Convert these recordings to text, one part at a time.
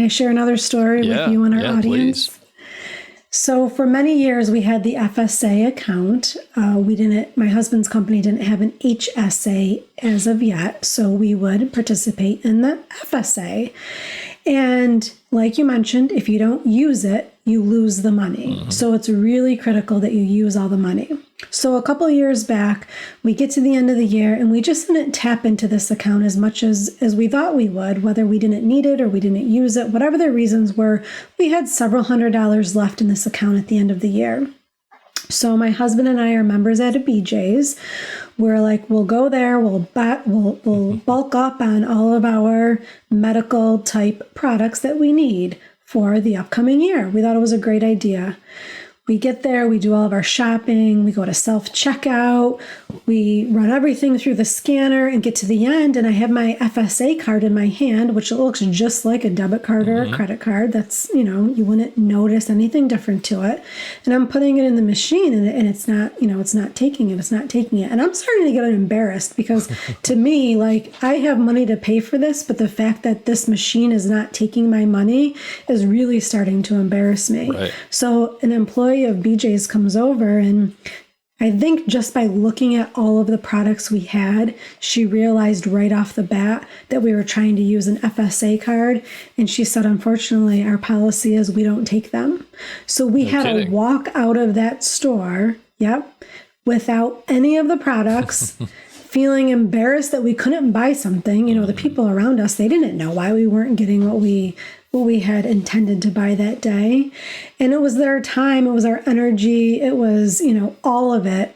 I share another story with you and our audience? Please. So for many years, we had the FSA account. My husband's company didn't have an HSA as of yet, so we would participate in the FSA. And like you mentioned, if you don't use it, you lose the money. So it's really critical that you use all the money. So a couple of years back, we get to the end of the year and we just didn't tap into this account as much as we thought we would, whether we didn't need it or we didn't use it, whatever the reasons were. We had several $100s left in this account at the end of the year. So my husband and I are members at a BJ's. We're like, we'll go there, we'll bulk up on all of our medical type products that we need for the upcoming year. We thought it was a great idea. We get there, we do all of our shopping, we go to self-checkout, we run everything through the scanner and get to the end, and I have my FSA card in my hand, which looks just like a debit card or a credit card. That's, you wouldn't notice anything different to it. And I'm putting it in the machine and it's not, it's not taking it. And I'm starting to get embarrassed because to me, like, I have money to pay for this, but the fact that this machine is not taking my money is really starting to embarrass me. Right. So an employee of BJ's comes over, and I think just by looking at all of the products we had, she realized right off the bat that we were trying to use an FSA card. And she said, unfortunately, our policy is we don't take them. So we had to walk out of that store, without any of the products, feeling embarrassed that we couldn't buy something. The people around us, they didn't know why we weren't getting what we had intended to buy that day. And it was their time, it was our energy, it was, all of it.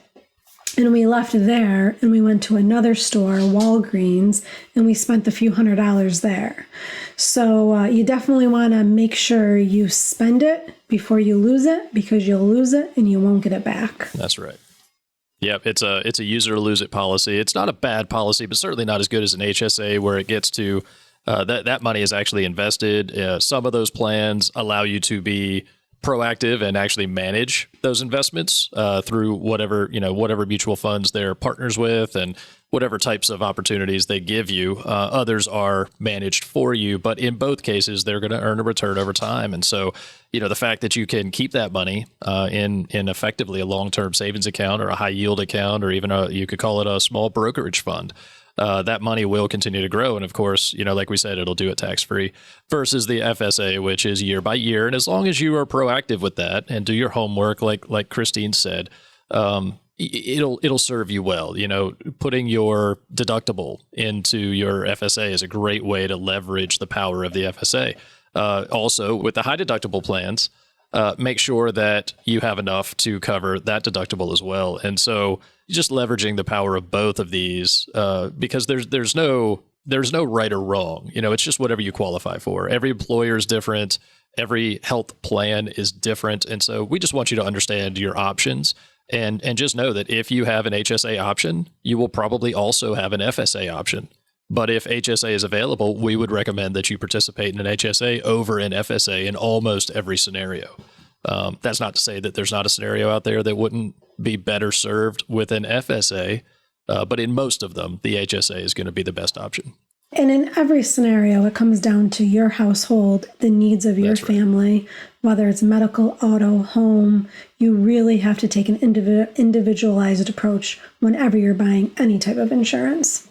And we left there and we went to another store, Walgreens, and we spent a few $100s there. So you definitely want to make sure you spend it before you lose it, because you'll lose it and you won't get it back. That's right. Yep, it's a user lose it policy. It's not a bad policy, but certainly not as good as an HSA, where it gets to that money is actually invested. Some of those plans allow you to be proactive and actually manage those investments through whatever mutual funds they're partners with and whatever types of opportunities they give you. Others are managed for you, but in both cases, they're going to earn a return over time. And so, the fact that you can keep that money in effectively a long-term savings account or a high-yield account, or even you could call it a small brokerage fund, that money will continue to grow. And of course, like we said, it'll do it tax-free versus the FSA, which is year by year. And as long as you are proactive with that and do your homework, like Christine said, it'll serve you well. Putting your deductible into your FSA is a great way to leverage the power of the FSA. Also, with the high deductible plans, make sure that you have enough to cover that deductible as well. And so just leveraging the power of both of these, because there's no right or wrong. It's just whatever you qualify for. Every employer is different. Every health plan is different. And so we just want you to understand your options and just know that if you have an HSA option, you will probably also have an FSA option. But if HSA is available, we would recommend that you participate in an HSA over an FSA in almost every scenario. That's not to say that there's not a scenario out there that wouldn't be better served with an FSA, but in most of them, the HSA is going to be the best option. And in every scenario, it comes down to your household, the needs of your family, whether it's medical, auto, home. You really have to take an individualized approach whenever you're buying any type of insurance.